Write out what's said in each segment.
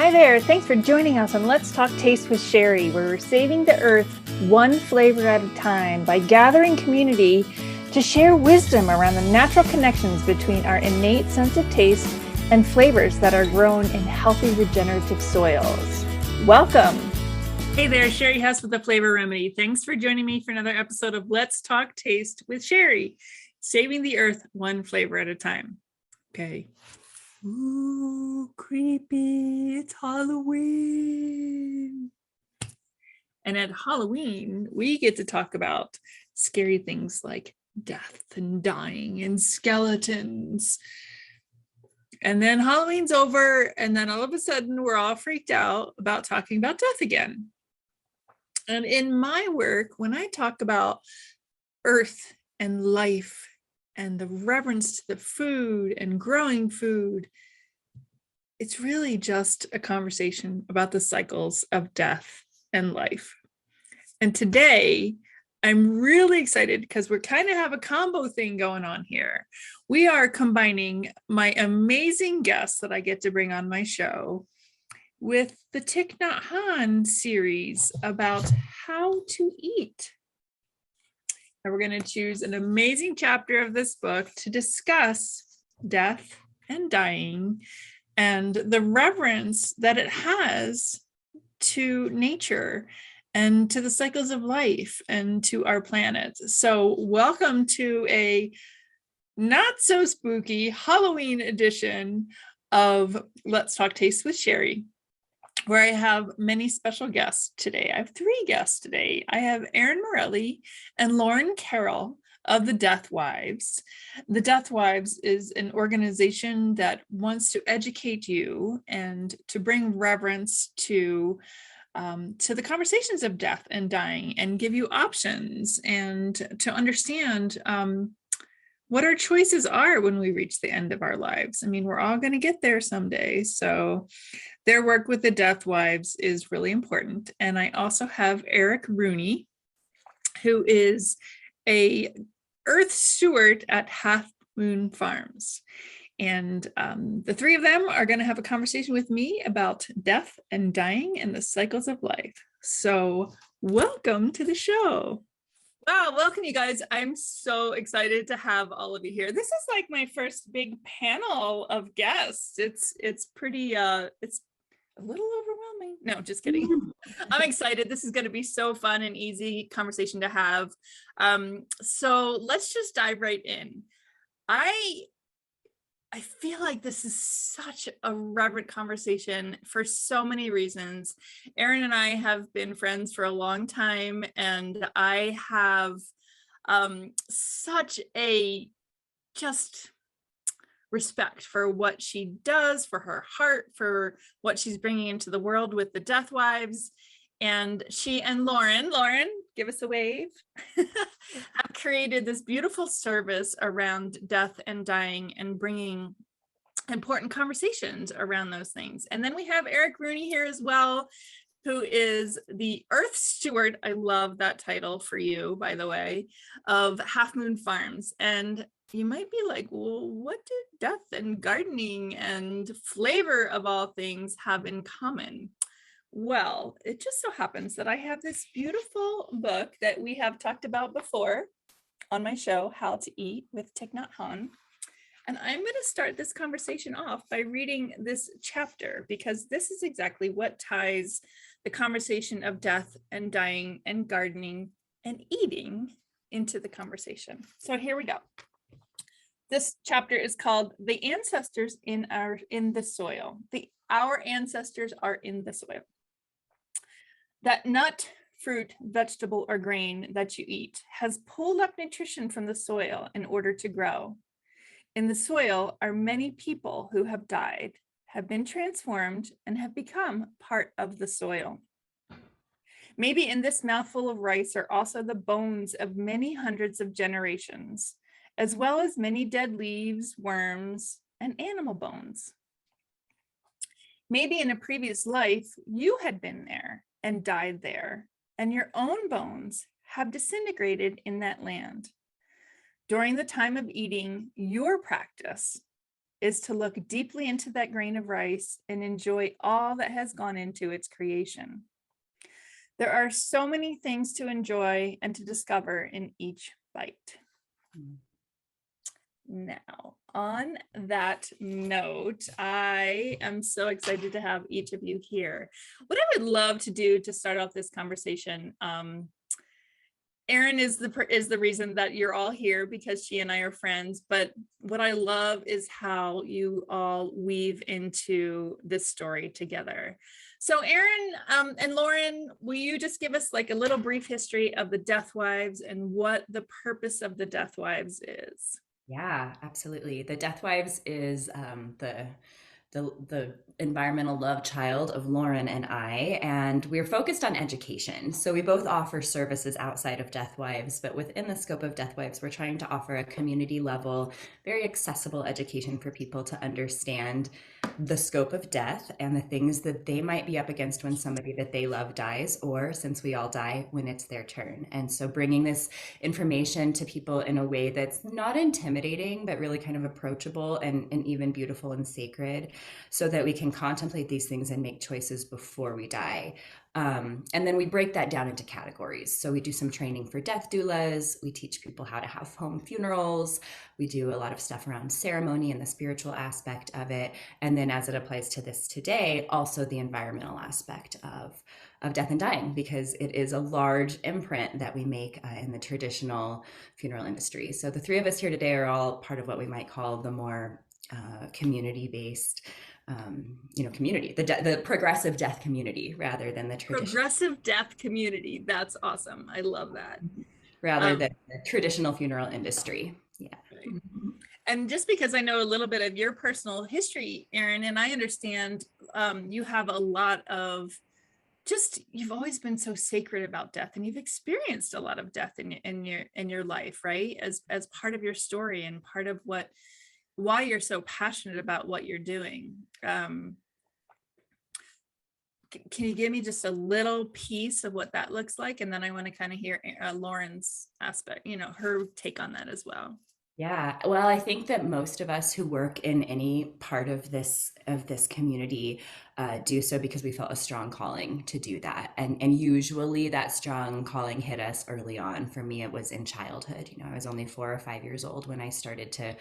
Hi there, thanks for joining us on Let's Talk Taste with Sherry, where we're saving the earth one flavor at a time by gathering community to share wisdom around the natural connections between our innate sense of taste and flavors that are grown in healthy regenerative soils. Welcome. Hey there, Sherry Hess with the Flavor Remedy. Thanks for joining me for another episode of Let's Talk Taste with Sherry, saving the earth one flavor at a time. Okay. Ooh, creepy. It's Halloween. And at Halloween, we get to talk about scary things like death and dying and skeletons. And then Halloween's over, and then all of a sudden we're all freaked out about talking about death again. And in my work, when I talk about earth and life and the reverence to the food and growing food, it's really just a conversation about the cycles of death and life. And today, I'm really excited because we're kind of have a combo thing going on here. We are combining my amazing guests that I get to bring on my show with the Thich Naht Hahn series about how to eat. And we're going to choose an amazing chapter of this book to discuss death and dying and the reverence that it has to nature and to the cycles of life and to our planet. So welcome to a not so spooky Halloween edition of Let's Talk Taste with Sherry, where I have many special guests today. I have three guests today. I have Erin Merelli and Carroll of the Death Wives. The Death Wives is an organization that wants to educate you and to bring reverence to the conversations of death and dying and give you options and to understand what our choices are when we reach the end of our lives. I mean, we're all going to get there someday. So their work with the Death Wives is really important. And I also have Rooney, who is a earth steward at Half Moon Farms. And the three of them are going to have a conversation with me about death and dying and the cycles of life. So welcome to the show. Wow, welcome you guys. I'm so excited to have all of you here. This is like my first big panel of guests. It's pretty it's a little overwhelming. No, just kidding. I'm excited. This is going to be so fun and easy conversation to have. So let's just dive right in. I feel like this is such a reverent conversation for so many reasons. Erin and I have been friends for a long time, and I have such a just respect for what she does, for her heart, for what she's bringing into the world with the Death Wives. And she and Lauren, give us a wave, have created this beautiful service around death and dying and bringing important conversations around those things. And then we have Rooney here as well, who is the Earth Steward. I love that title for you, by the way, of Half Moon Farms. And you might be like, well, what do death and gardening and flavor of all things have in common? Well, it just so happens that I have this beautiful book that we have talked about before on my show, How to Eat with Thich Naht Hahn. And I'm going to start this conversation off by reading this chapter, because this is exactly what ties the conversation of death and dying and gardening and eating into the conversation. So here we go. This chapter is called The Ancestors in the Soil. Our ancestors are in the soil. That nut, fruit, vegetable, or grain that you eat has pulled up nutrition from the soil in order to grow. In the soil are many people who have died, have been transformed, and have become part of the soil. Maybe in this mouthful of rice are also the bones of many hundreds of generations, as well as many dead leaves, worms, and animal bones. Maybe in a previous life, you had been there and died there, and your own bones have disintegrated in that land. During the time of eating, your practice is to look deeply into that grain of rice and enjoy all that has gone into its creation. There are so many things to enjoy and to discover in each bite. Now, on that note, I am so excited to have each of you here. What I would love to do to start off this conversation, Erin is the reason that you're all here, because she and I are friends. But what I love is how you all weave into this story together. So Erin and Lauren, will you just give us like a little brief history of the Death Wives and what the purpose of the Death Wives is? Yeah, absolutely. The Death Wives is the environmental love child of Lauren and I, and we're focused on education. So we both offer services outside of Death Wives, but within the scope of Death Wives, we're trying to offer a community level, very accessible education for people to understand the scope of death and the things that they might be up against when somebody that they love dies, or since we all die, when it's their turn. And so bringing this information to people in a way that's not intimidating, but really kind of approachable and even beautiful and sacred, so that we can contemplate these things and make choices before we die. And then we break that down into categories. So we do some training for death doulas. We teach people how to have home funerals. We do a lot of stuff around ceremony and the spiritual aspect of it. And then as it applies to this today, also the environmental aspect of death and dying, because it is a large imprint that we make in the traditional funeral industry. So the three of us here today are all part of what we might call the more community-based, community, the progressive death community, rather than the traditional Progressive death community. That's awesome. I love that. Rather than the traditional funeral industry. Yeah. Right. And just because I know a little bit of your personal history, Erin, and I understand you have a lot of you've always been so sacred about death, and you've experienced a lot of death in your life, right? As part of your story and part of why you're so passionate about what you're doing. Can you give me just a little piece of what that looks like? And then I want to kind of hear Lauren's aspect, her take on that as well. Yeah, well, I think that most of us who work in any part of this community do so because we felt a strong calling to do that, and usually that strong calling hit us early on. For me, it was in childhood. I was only 4 or 5 years old when I started to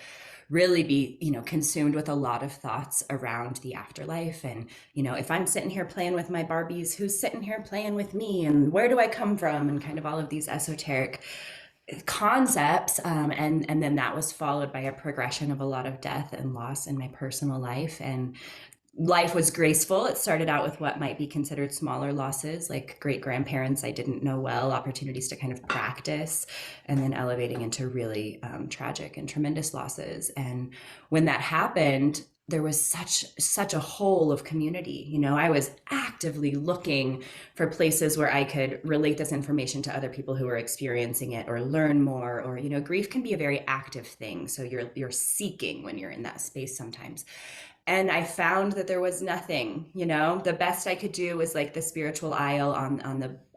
really be, consumed with a lot of thoughts around the afterlife, and if I'm sitting here playing with my Barbies, who's sitting here playing with me, and where do I come from, and kind of all of these esoteric concepts, and then that was followed by a progression of a lot of death and loss in my personal life. And life was graceful. It started out with what might be considered smaller losses, like great grandparents I didn't know well, opportunities to kind of practice, and then elevating into really tragic and tremendous losses. And when that happened, there was such a hole of community. I was actively looking for places where I could relate this information to other people who were experiencing it, or learn more, or grief can be a very active thing. So you're seeking when you're in that space sometimes. And I found that there was nothing. The best I could do was like the spiritual aisle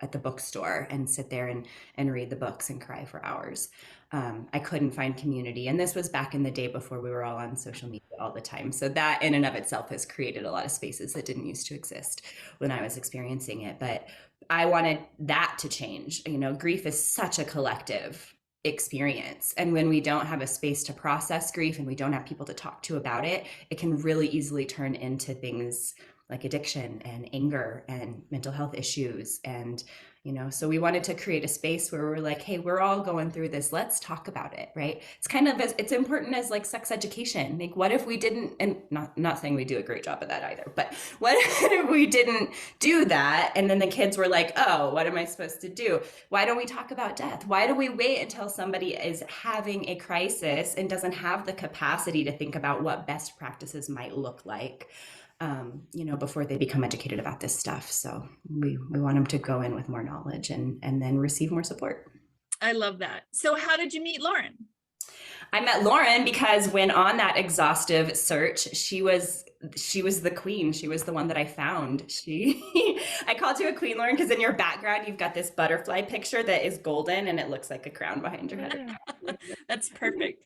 at the bookstore, and sit there and read the books and cry for hours. I couldn't find community. And this was back in the day before we were all on social media all the time. So that in and of itself has created a lot of spaces that didn't used to exist when I was experiencing it. But I wanted that to change. Grief is such a collective experience. And when we don't have a space to process grief, and we don't have people to talk to about it, it can really easily turn into things like addiction and anger and mental health issues. And, so we wanted to create a space where we're like, hey, we're all going through this. Let's talk about it, right? It's kind of it's important as like sex education. Like, what if we didn't, and not saying we do a great job of that either, but what if we didn't do that? And then the kids were like, oh, what am I supposed to do? Why don't we talk about death? Why do we wait until somebody is having a crisis and doesn't have the capacity to think about what best practices might look like? Before they become educated about this stuff. So we want them to go in with more knowledge and then receive more support. I love that. So how did you meet Lauren? I met Lauren because when on that exhaustive search, she was the queen. She was the one that I found. I called you a queen, Lauren, because in your background, you've got this butterfly picture that is golden and it looks like a crown behind your head. That's perfect.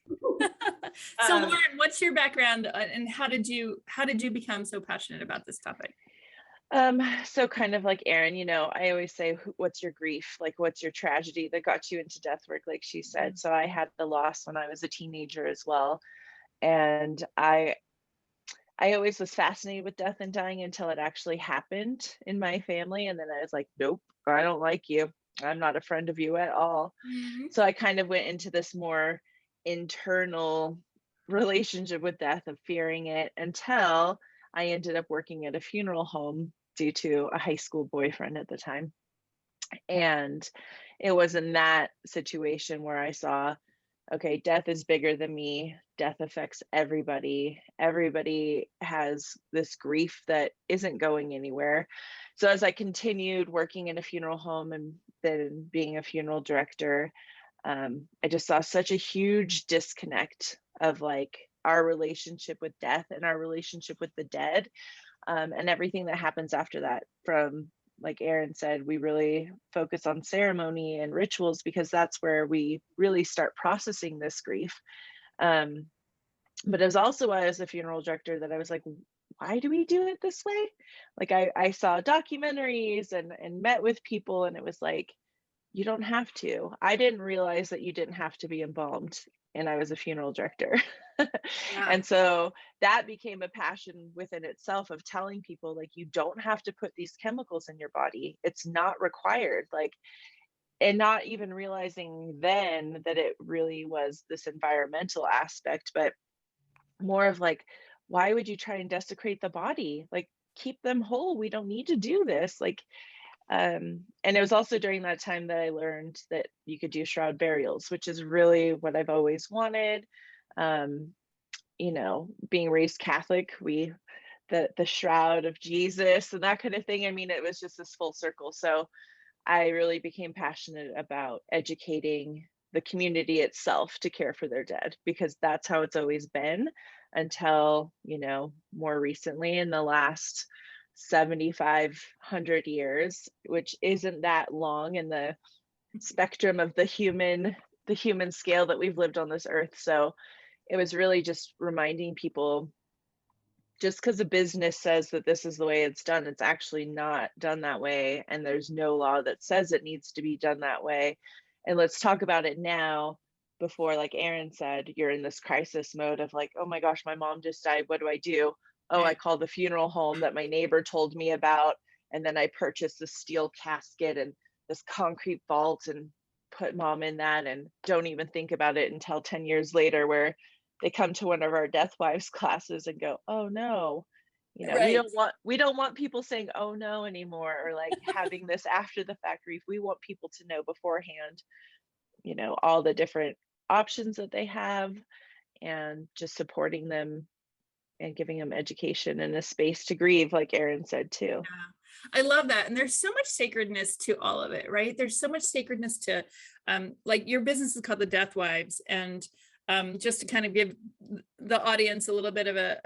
So Um, Lauren, what's your background and how did you become so passionate about this topic? so kind of like Erin, I always say, what's your grief? Like, what's your tragedy that got you into death work, like she said. So I had the loss when I was a teenager as well. And I always was fascinated with death and dying until it actually happened in my family. And then I was like, nope, I don't like you. I'm not a friend of you at all. Mhm. So I kind of went into this more internal relationship with death of fearing it until I ended up working at a funeral home due to a high school boyfriend at the time. And it was in that situation where I saw, okay, death is bigger than me. Death affects everybody. Everybody has this grief that isn't going anywhere. So as I continued working in a funeral home and then being a funeral director, I just saw such a huge disconnect of like our relationship with death and our relationship with the dead, and everything that happens after that. From, like Erin said, we really focus on ceremony and rituals because that's where we really start processing this grief. But it was also as a funeral director that I was like, why do we do it this way? Like I saw documentaries and met with people, and it was like, you don't have to. I didn't realize that you didn't have to be embalmed, and I was a funeral director. Yeah. And so that became a passion within itself of telling people, like, you don't have to put these chemicals in your body. It's not required. Like, and not even realizing then that it really was this environmental aspect, but more of like, why would you try and desecrate the body? Like, keep them whole. We don't need to do this. Like, and it was also during that time that I learned that you could do shroud burials, which is really what I've always wanted. Being raised Catholic, the shroud of Jesus and that kind of thing. I mean, it was just this full circle. So I really became passionate about educating the community itself to care for their dead, because that's how it's always been until, more recently in the last 7,500 years, which isn't that long in the spectrum of the human scale that we've lived on this earth. So it was really just reminding people, just because a business says that this is the way it's done, it's actually not done that way. And there's no law that says it needs to be done that way. And let's talk about it now before, like Erin said, you're in this crisis mode of like, oh my gosh, my mom just died. What do I do? Oh, I called the funeral home that my neighbor told me about. And then I purchased this steel casket and this concrete vault and put mom in that, and don't even think about it until 10 years later, where they come to one of our death wives classes and go, oh no, Right. we don't want people saying oh no anymore, or like having this after the fact grief. We want people to know beforehand, all the different options that they have, and just supporting them and giving them education and a space to grieve, like Erin said too. I love that. And there's so much sacredness to all of it, right? There's so much sacredness to, like your business is called the Death Wives. And just to kind of give the audience a little bit of an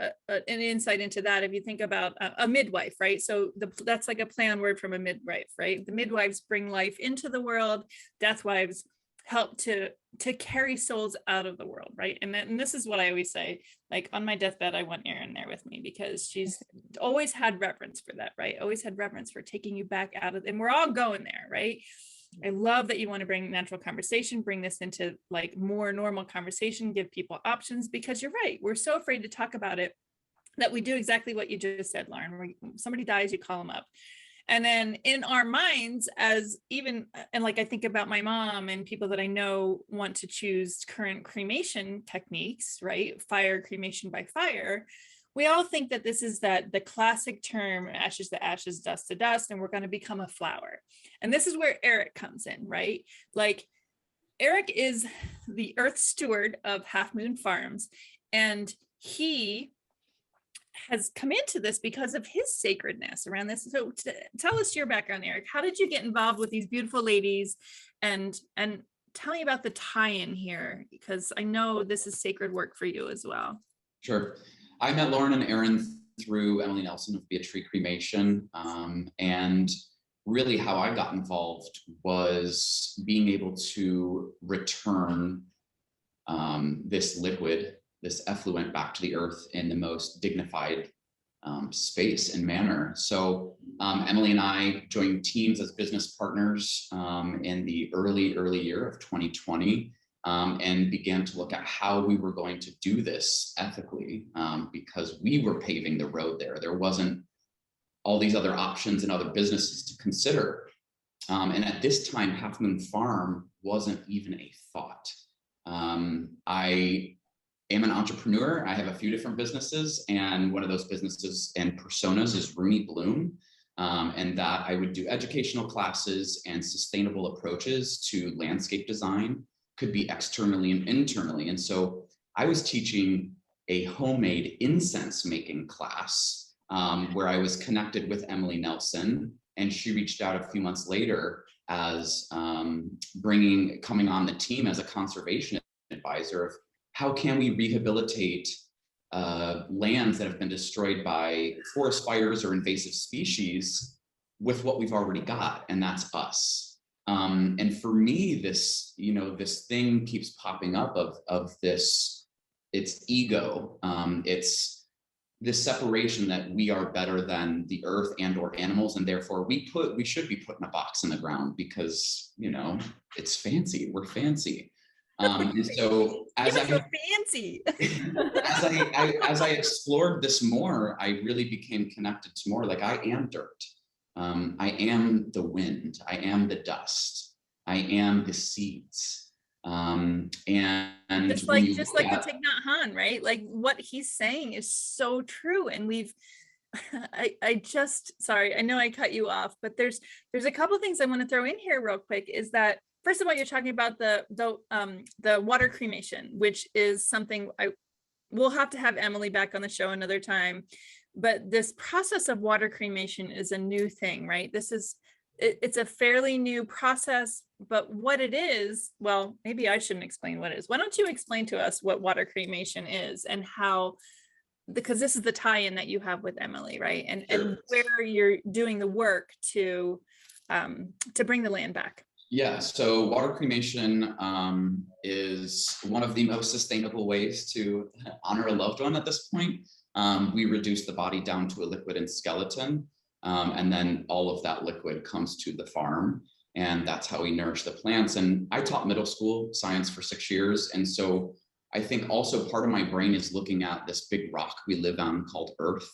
insight into that, if you think about a midwife, right? So that's like a play on word from a midwife, right? The midwives bring life into the world. Death wives help to carry souls out of the world, right? And this is what I always say, like on my deathbed, I want Erin there with me, because she's always had reverence for that, right? Always had reverence for taking you back out of, and we're all going there, right? I love that you want to bring natural conversation, bring this into like more normal conversation, give people options, because you're right. We're so afraid to talk about it that we do exactly what you just said, Lauren. When somebody dies, you call them up. And then in our minds, and like I think about my mom and people that I know want to choose current cremation techniques, right? Fire, cremation by fire. We all think that this is the classic term, ashes to ashes, dust to dust, and we're going to become a flower. And this is where Eric comes in, right? Like Eric is the earth steward of Half Moon Farms, and he has come into this because of his sacredness around this. So tell us your background, Eric. How did you get involved with these beautiful ladies, and tell me about the tie-in here, because I know this is sacred work for you as well. Sure. I met Lauren and Erin through Emily Nelson of Be a Tree Cremation. And really how I got involved was being able to return this liquid, this effluent back to the earth in the most dignified space and manner. So Emily and I joined teams as business partners in the early year of 2020 and began to look at how we were going to do this ethically because we were paving the road there. There wasn't all these other options and other businesses to consider. And at this time, Half Moon Farm wasn't even a thought. I am an entrepreneur. I have a few different businesses, and one of those businesses and personas is Rooney Bloom, and that I would do educational classes and sustainable approaches to landscape design, could be externally and internally. And so I was teaching a homemade incense making class where I was connected with Emily Nelson, and she reached out a few months later as coming on the team as a conservation advisor of how can we rehabilitate lands that have been destroyed by forest fires or invasive species with what we've already got, and that's us. And for me, this thing keeps popping up of this, it's ego, it's this separation that we are better than the earth and or animals, and therefore we should be put in a box in the ground because it's fancy, we're fancy. And so as fancy. as I explored this more, I really became connected to more like I am dirt. I am the wind, I am the dust, I am the seeds. And just like the Thich Naht Hahn, right? Like what he's saying is so true. And sorry, I know I cut you off, but there's a couple of things I want to throw in here real quick. Is that first of all, you're talking about the water cremation, which is something we'll have to have Emily back on the show another time. But this process of water cremation is a new thing, right? It's a fairly new process, but what it is, well, maybe I shouldn't explain what it is. Why don't you explain to us what water cremation is and how, because this is the tie-in that you have with Emily, right? And where you're doing the work to bring the land back. Yeah, so water cremation is one of the most sustainable ways to honor a loved one at this point. We reduce the body down to a liquid and skeleton. And then all of that liquid comes to the farm, and that's how we nourish the plants. And I taught middle school science for 6 years. And so I think also part of my brain is looking at this big rock we live on called Earth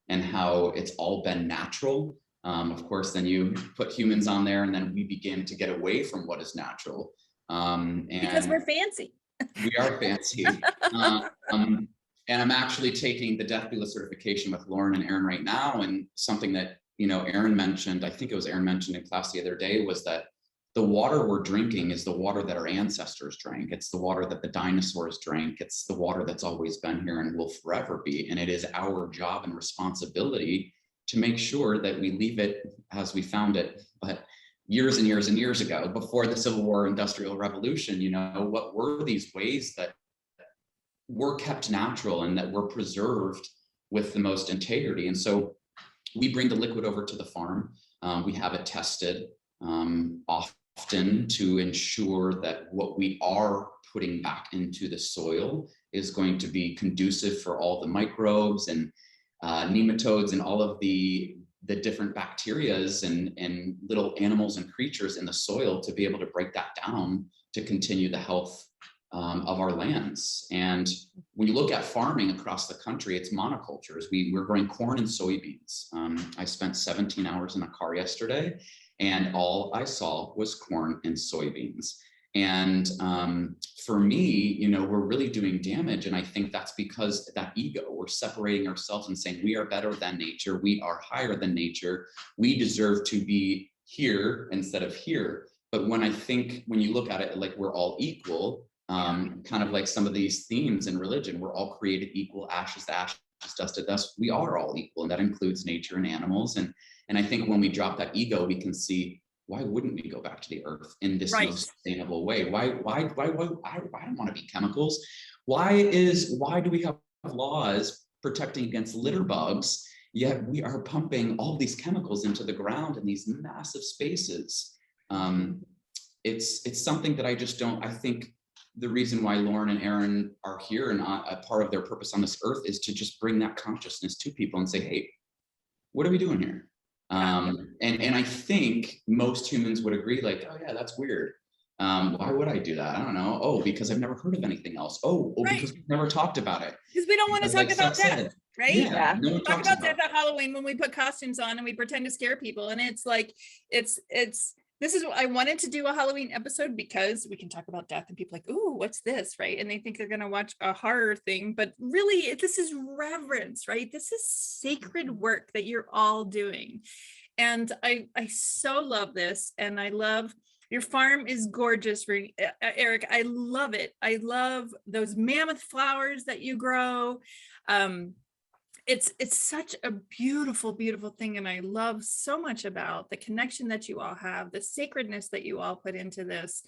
and how it's all been natural. Of course, then you put humans on there and then we begin to get away from what is natural. And because we're fancy. We are fancy. And I'm actually taking the Death Doula certification with Lauren and Erin right now. And something that, Erin mentioned, I think it was Erin mentioned in class the other day, was that the water we're drinking is the water that our ancestors drank. It's the water that the dinosaurs drank. It's the water that's always been here and will forever be. And it is our job and responsibility to make sure that we leave it as we found it. But years and years and years ago, before the Civil War, Industrial Revolution, what were these ways that were kept natural and that were preserved with the most integrity? And so we bring the liquid over to the farm. We have it tested often to ensure that what we are putting back into the soil is going to be conducive for all the microbes and nematodes and all of the different bacterias and little animals and creatures in the soil to be able to break that down to continue the health of our lands. And when you look at farming across the country, it's monocultures. We're growing corn and soybeans. I spent 17 hours in a car yesterday, and all I saw was corn and soybeans. And for me, we're really doing damage. And I think that's because that ego, we're separating ourselves and saying we are better than nature. We are higher than nature. We deserve to be here instead of here. But when you look at it like we're all equal, kind of like some of these themes in religion, we're all created equal, ashes to ashes, dust to dust. We are all equal, and that includes nature and animals. And I think when we drop that ego, we can see, why wouldn't we go back to the earth in this most sustainable way? Why I don't want to be chemicals. Why do we have laws protecting against litter bugs, yet we are pumping all these chemicals into the ground in these massive spaces? It's something that I think the reason why Lauren and Erin are here, and a part of their purpose on this earth is to just bring that consciousness to people and say, hey, what are we doing here? And I think most humans would agree, like, oh yeah, that's weird. Why would I do that? I don't know. Oh, because I've never heard of anything else. Oh, because we've never talked about it. Because we don't want to talk about death, right? Yeah, no one talk talks about death at Halloween when we put costumes on and we pretend to scare people. And it's like, this is what I wanted to do, a Halloween episode, because we can talk about death and people are like, ooh, what's this, right? And they think they're going to watch a horror thing, but really this is reverence, right? This is sacred work that you're all doing. And I so love this. And I love, your farm is gorgeous, Eric. I love it. I love those mammoth flowers that you grow. It's such a beautiful, beautiful thing. And I love so much about the connection that you all have, the sacredness that you all put into this.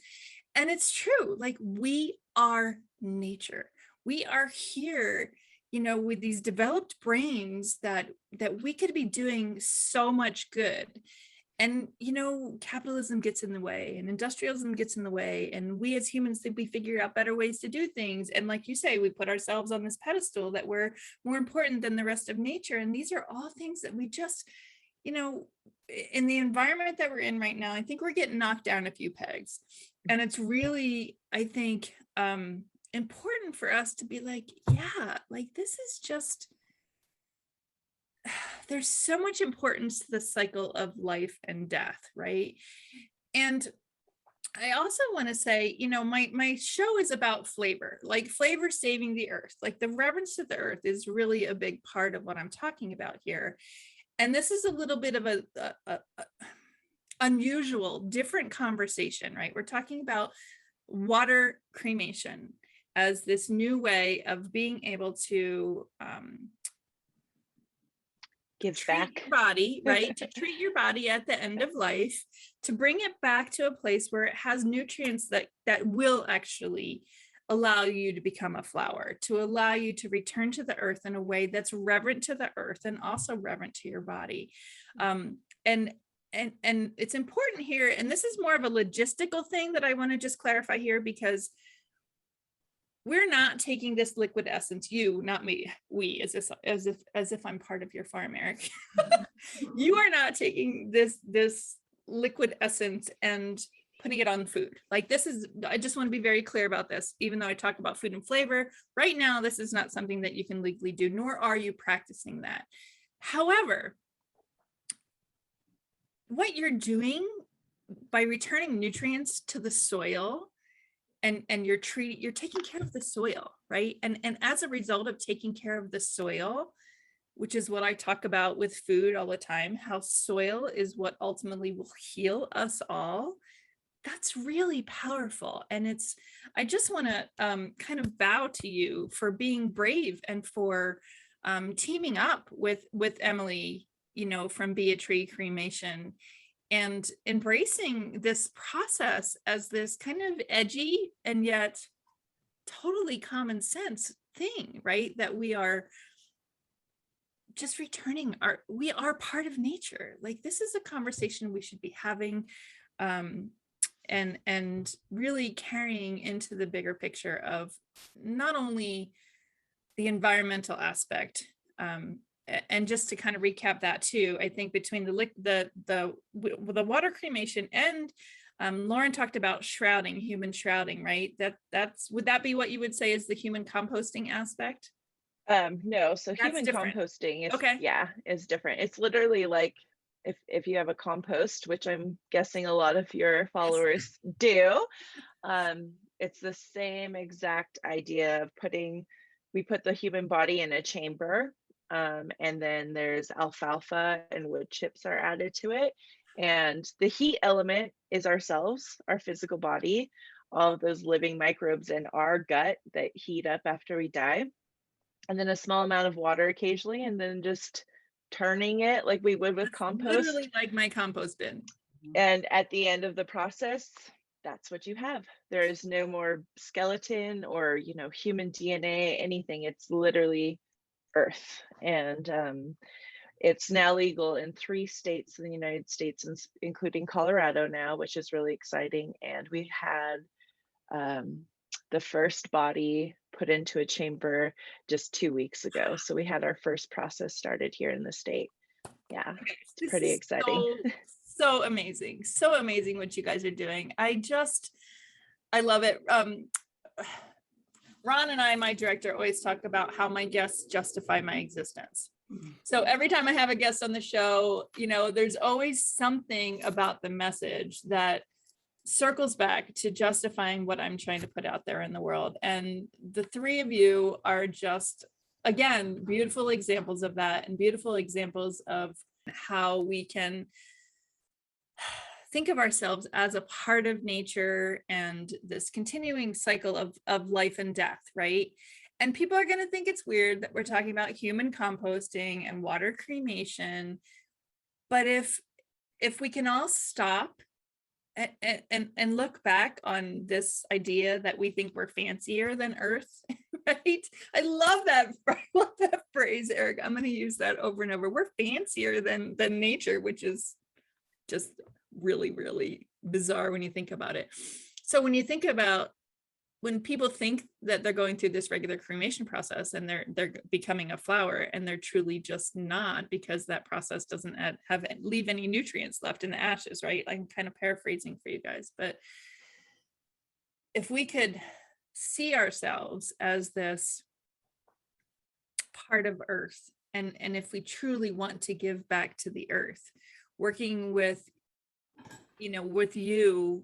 And it's true, like, we are nature. We are here, you know, with these developed brains that we could be doing so much good. And, you know, capitalism gets in the way and industrialism gets in the way. And we as humans think we figure out better ways to do things. And like you say, we put ourselves on this pedestal that we're more important than the rest of nature. And these are all things that we just, you know, in the environment that we're in right now, I think we're getting knocked down a few pegs. And it's really, I think, important for us to be like, yeah, like, this is just, there's so much importance to the cycle of life and death, right? And I also want to say, you know, my show is about flavor, like flavor saving the earth. Like, the reverence to the earth is really a big part of what I'm talking about here. And this is a little bit of a unusual, different conversation, right? We're talking about water cremation as this new way of being able to give treat back your body, right? To treat your body at the end of life, to bring it back to a place where it has nutrients that will actually allow you to become a flower, to allow you to return to the earth in a way that's reverent to the earth and also reverent to your body. And it's important here, and this is more of a logistical thing that I want to just clarify here, because we're not taking this liquid essence, you, not me, we, as if I'm part of your farm, Eric. You are not taking this liquid essence and putting it on food. Like, this is, I just want to be very clear about this. Even though I talk about food and flavor, right now, this is not something that you can legally do, nor are you practicing that. However, what you're doing by returning nutrients to the soil, and you're taking care of the soil, right? And as a result of taking care of the soil, which is what I talk about with food all the time, how soil is what ultimately will heal us all. That's really powerful. And I just want to kind of bow to you for being brave and for teaming up with Emily, you know, from Be a Tree Cremation, and embracing this process as this kind of edgy and yet totally common sense thing, right? That we are just returning we are part of nature. Like, this is a conversation we should be having, and really carrying into the bigger picture of not only the environmental aspect, and just to kind of recap that too, I think between the water cremation and Lauren talked about shrouding, human shrouding, right? Would that be what you would say is the human composting aspect? No, so That's human different. composting is, Okay. yeah, is different. It's literally like if you have a compost, which I'm guessing a lot of your followers do, it's the same exact idea of we put the human body in a chamber. And then there's alfalfa and wood chips are added to it. And the heat element is ourselves, our physical body, all of those living microbes in our gut that heat up after we die. And then a small amount of water occasionally, and then just turning it like we would with compost. Literally like my compost bin. And at the end of the process, that's what you have. There is no more skeleton or, you know, human DNA, anything. It's literally earth. And it's now legal in 3 states in the United States, including Colorado now, which is really exciting. And we had the first body put into a chamber just 2 weeks ago. So we had our first process started here in the state. Yeah, it's This pretty is exciting. so amazing. So amazing what you guys are doing. I love it. Ron and I, my director, always talk about how my guests justify my existence. So every time I have a guest on the show, you know, there's always something about the message that circles back to justifying what I'm trying to put out there in the world. And the three of you are just, again, beautiful examples of that, and beautiful examples of how we can think of ourselves as a part of nature and this continuing cycle of life and death, right? And people are going to think it's weird that we're talking about human composting and water cremation. But if we can all stop and look back on this idea that we think we're fancier than Earth, right? I love that phrase, Eric. I'm going to use that over and over. We're fancier than nature, which is just really, really bizarre when you think about it. So when you think about when people think that they're going through this regular cremation process and they're becoming a flower, and they're truly just not, because that process doesn't leave any nutrients left in the ashes, right? I'm kind of paraphrasing for you guys, but if we could see ourselves as this part of Earth, and if we truly want to give back to the Earth, working with you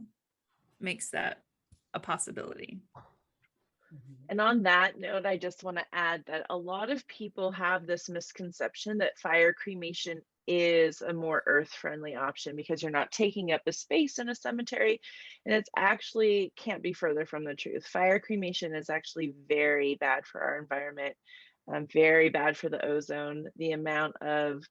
makes that a possibility. And on that note, I just want to add that a lot of people have this misconception that fire cremation is a more earth-friendly option because you're not taking up a space in a cemetery, and it's actually can't be further from the truth. Fire cremation is actually very bad for our environment, very bad for the ozone. The amount of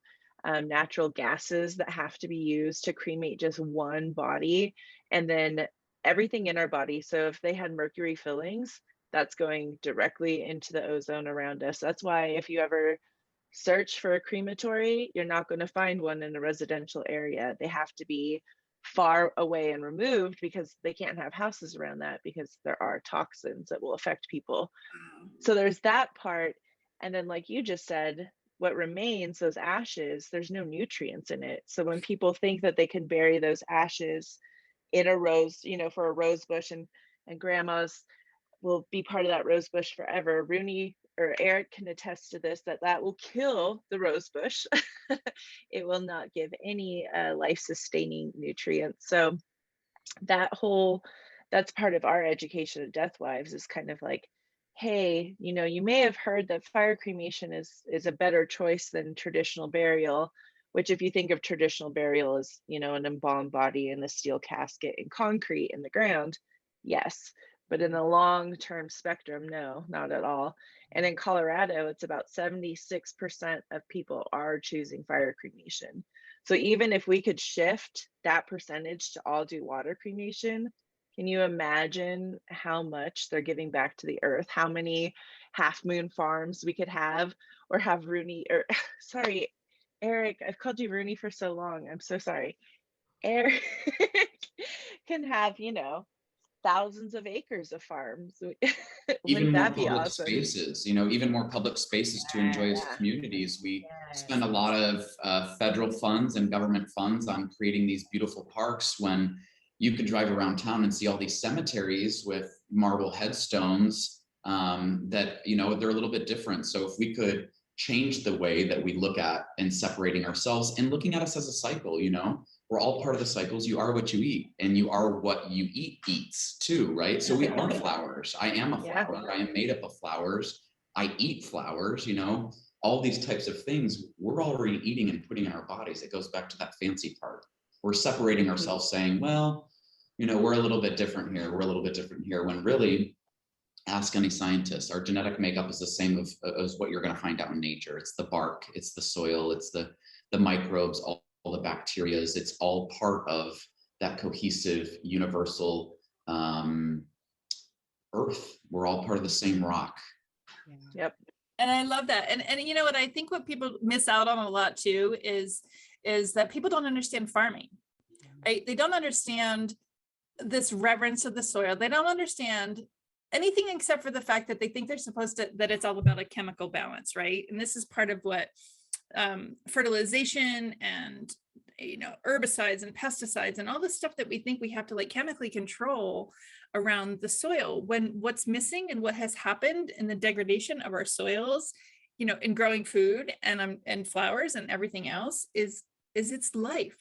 natural gases that have to be used to cremate just one body, and then everything in our body. So if they had mercury fillings, that's going directly into the ozone around us. That's why if you ever search for a crematory, you're not going to find one in a residential area. They have to be far away and removed because they can't have houses around that, because there are toxins that will affect people. So there's that part. And then, like you just said, what remains, those ashes, there's no nutrients in it. So when people think that they can bury those ashes in a rose, for a rose bush, and grandmas will be part of that rose bush forever. Rooney or Eric can attest to this, that will kill the rose bush. It will not give any life-sustaining nutrients. So that's part of our education of Death Wives, is kind of like, hey, you may have heard that fire cremation is a better choice than traditional burial, which, if you think of traditional burial as, an embalmed body in a steel casket in concrete in the ground, yes. But in the long-term spectrum, no, not at all. And in Colorado, it's about 76% of people are choosing fire cremation. So even if we could shift that percentage to all do water cremation, can you imagine how much they're giving back to the earth? How many half moon farms we could have, or have Rooney, or sorry, Eric, I've called you Rooney for so long. I'm so sorry. Eric can have, thousands of acres of farms. Even Wouldn't more that be public awesome? spaces, even more public spaces to enjoy as communities. We spend a lot of federal funds and government funds on creating these beautiful parks, when you could drive around town and see all these cemeteries with marble headstones that, they're a little bit different. So if we could change the way that we look at and separating ourselves and looking at us as a cycle, we're all part of the cycles. You are what you eat, and you are what you eat eats too, right? So we are flowers. I am a flower. I am made up of flowers. I eat flowers, all these types of things we're already eating and putting in our bodies. It goes back to that fancy part. We're separating ourselves, saying, well, we're a little bit different here. We're a little bit different here, when really, ask any scientist, our genetic makeup is the same as what you're going to find out in nature. It's the bark, it's the soil, it's the microbes, all the bacterias. It's all part of that cohesive, universal earth. We're all part of the same rock. Yep. And I love that. And you know what, I think what people miss out on a lot too is that people don't understand farming, right? They don't understand this reverence of the soil. They don't understand anything except for the fact that they think they're supposed to, that it's all about a chemical balance, right? And this is part of what fertilization and, you know, herbicides and pesticides and all the stuff that we think we have to like chemically control around the soil, when what's missing and what has happened in the degradation of our soils, you know, in growing food and flowers and everything else is its life.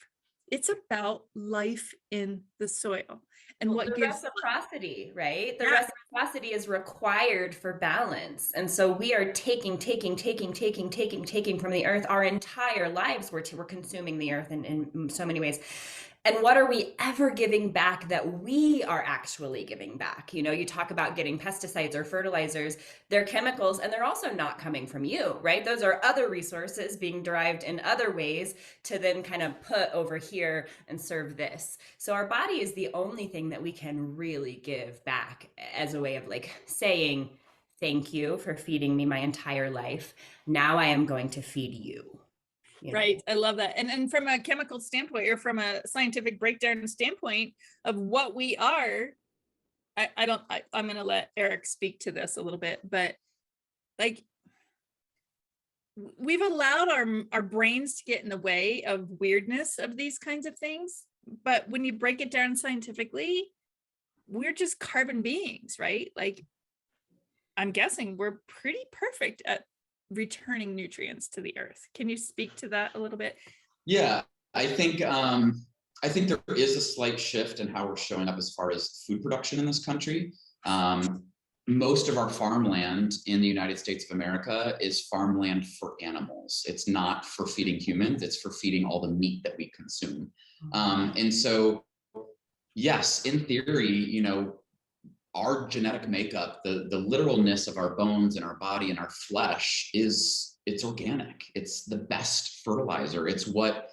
It's about life in the soil. And well, what the gives reciprocity, right? The Yeah. reciprocity is required for balance. And so we are taking from the earth our entire lives. We're consuming the earth in so many ways. And what are we ever giving back that we are actually giving back? You know, you talk about getting pesticides or fertilizers, they're chemicals, and they're also not coming from you, right? Those are other resources being derived in other ways to then kind of put over here and serve this. So our body is the only thing that we can really give back as a way of like saying, thank you for feeding me my entire life. Now I am going to feed you. You know? Right. I love that. And from a chemical standpoint or from a scientific breakdown standpoint of what we are, I'm going to let Eric speak to this a little bit, but like we've allowed our brains to get in the way of weirdness of these kinds of things. But when you break it down scientifically, we're just carbon beings, right? Like I'm guessing we're pretty perfect at returning nutrients to the earth. Can you speak to that a little bit? Yeah, I think there is a slight shift in how we're showing up as far as food production in this country. Most of our farmland in the United States of America is farmland for animals. It's not for feeding humans, it's for feeding all the meat that we consume. And so, yes, in theory, you know, our genetic makeup, the literalness of our bones and our body and our flesh it's organic. It's the best fertilizer. It's what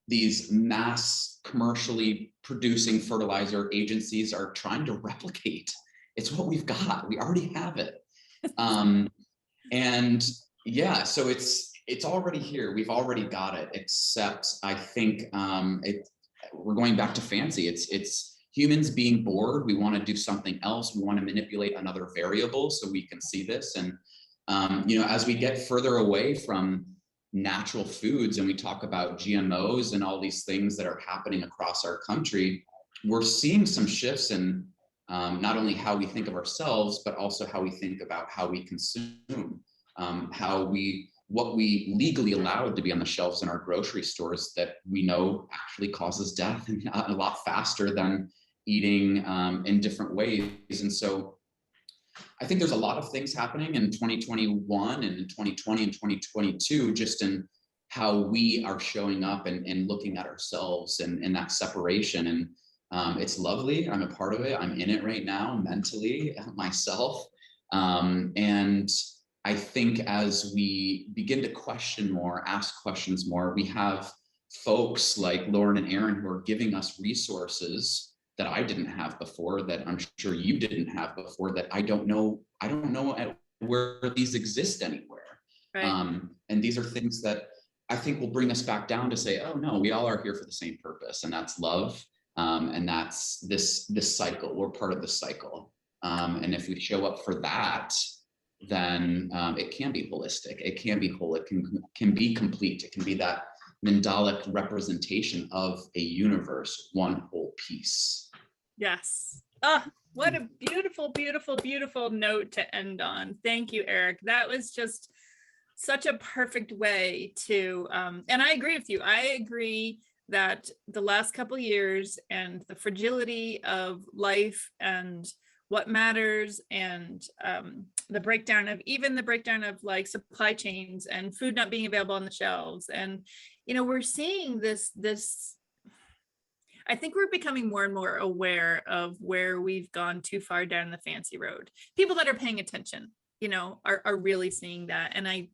these mass commercially producing fertilizer agencies are trying to replicate. It's what we've got. We already have it. And yeah, so it's already here. We've already got it, except I think we're going back to fancy. It's humans being bored. We want to do something else. We want to manipulate another variable so we can see this. And, you know, as we get further away from natural foods and we talk about GMOs and all these things that are happening across our country, we're seeing some shifts in not only how we think of ourselves, but also how we think about how we consume, what we legally allowed to be on the shelves in our grocery stores that we know actually causes death and a lot faster than eating in different ways. And so I think there's a lot of things happening in 2021 and in 2020 and 2022, just in how we are showing up and looking at ourselves and that separation. And it's lovely. I'm a part of it. I'm in it right now, mentally, myself. And I think as we begin to question more, ask questions more, we have folks like Lauren and Erin who are giving us resources that I didn't have before, that I'm sure you didn't have before, that I don't know where these exist anywhere. Right. And these are things that I think will bring us back down to say, oh no, we all are here for the same purpose, and that's love. And that's this cycle. We're part of the cycle. And if we show up for that, then it can be holistic. It can be whole. It can be complete. It can be that mandalic representation of a universe, one whole piece. Yes. Oh, what a beautiful, beautiful, beautiful note to end on. Thank you, Eric. That was just such a perfect way to, and I agree with you. I agree that the last couple of years and the fragility of life and what matters, and the breakdown of like supply chains and food not being available on the shelves. And, you know, we're seeing this, I think we're becoming more and more aware of where we've gone too far down the fancy road. People that are paying attention, you know, are really seeing that. And I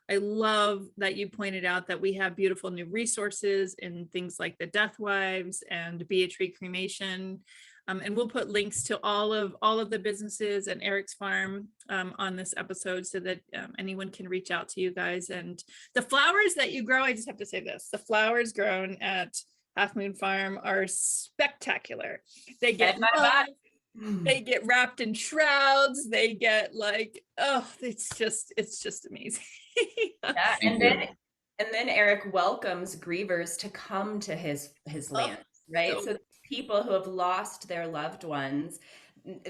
love that you pointed out that we have beautiful new resources in things like the Death Wives and Be a Tree Cremation. And we'll put links to all of the businesses and Eric's farm on this episode so that anyone can reach out to you guys. And the flowers that you grow, I just have to say this, the flowers grown at Half Moon Farm are spectacular. They get They get wrapped in shrouds. They get like, oh, it's just amazing. Yeah, Thank you. and then Eric welcomes grievers to come to his land, right? so So people who have lost their loved ones,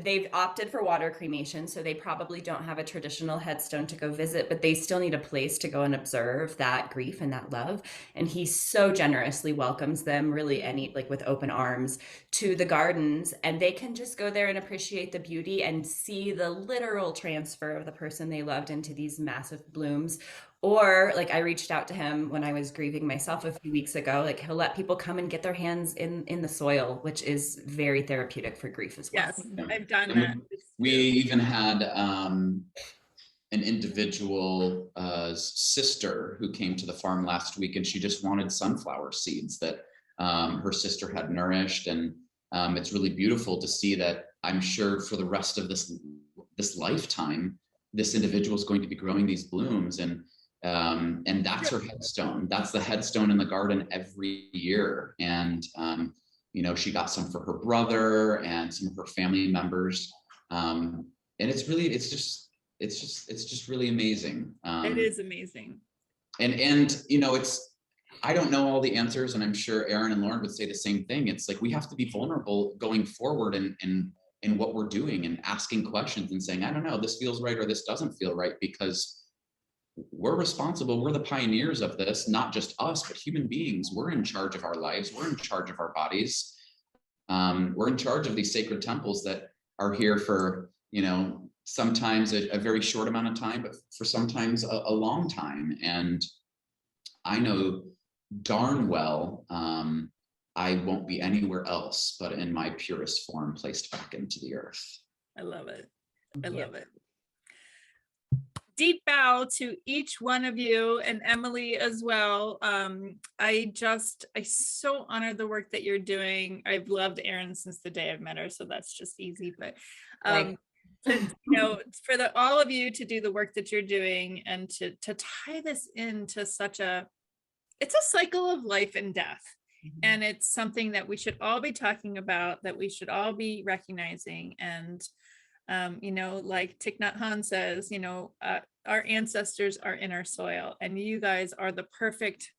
they've opted for water cremation, so they probably don't have a traditional headstone to go visit, but they still need a place to go and observe that grief and that love. And he so generously welcomes them, really like with open arms, to the gardens, and they can just go there and appreciate the beauty and see the literal transfer of the person they loved into these massive blooms. Or like I reached out to him when I was grieving myself a few weeks ago. Like he'll let people come and get their hands in the soil, which is very therapeutic for grief as well. yes, I've done And that. we even had an individual sister who came to the farm last week, and she just wanted sunflower seeds that her sister had nourished. And it's really beautiful to see that. I'm sure for the rest of this lifetime, this individual is going to be growing these blooms, and that's her headstone. That's the headstone in the garden every year. And she got some for her brother and some of her family members. And it's just really amazing. It is amazing. And I don't know all the answers, and I'm sure Erin and Lauren would say the same thing. It's like we have to be vulnerable going forward in what we're doing, and asking questions and saying, I don't know, this feels right or this doesn't feel right, because we're responsible. We're the pioneers of this, not just us, but human beings. We're in charge of our lives. We're in charge of our bodies. We're in charge of these sacred temples that are here for, sometimes a very short amount of time, but for sometimes a long time. And I know darn well, I won't be anywhere else but in my purest form, placed back into the earth. I love it. I love it. Deep bow to each one of you, and Emily as well. I so honor the work that you're doing. I've loved Erin since the day I've met her, so that's just easy. But for all of you to do the work that you're doing, and to tie this into it's a cycle of life and death. Mm-hmm. And it's something that we should all be talking about, that we should all be recognizing. And like Thich Nhat Hahn says, our ancestors are in our soil, and you guys are the perfect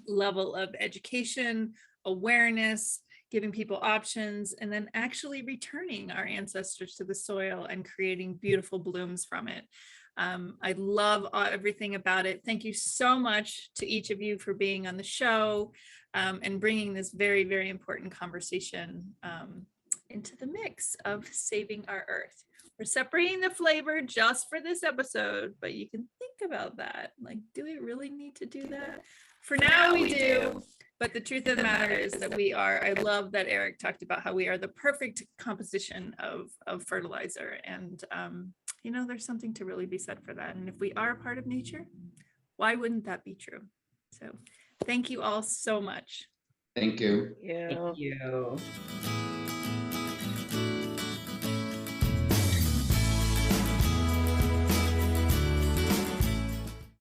level of education, awareness, giving people options, and then actually returning our ancestors to the soil and creating beautiful blooms from it. I love everything about it. Thank you so much to each of you for being on the show, and bringing this very, very important conversation into the mix of saving our earth. We're separating the flavor just for this episode, but you can think about that. Like, do we really need to do that? For now we do. But the truth of the matter is that I love that Eric talked about how we are the perfect composition of fertilizer. And, there's something to really be said for that. And if we are a part of nature, why wouldn't that be true? So thank you all so much. Thank you. Yeah. Thank you.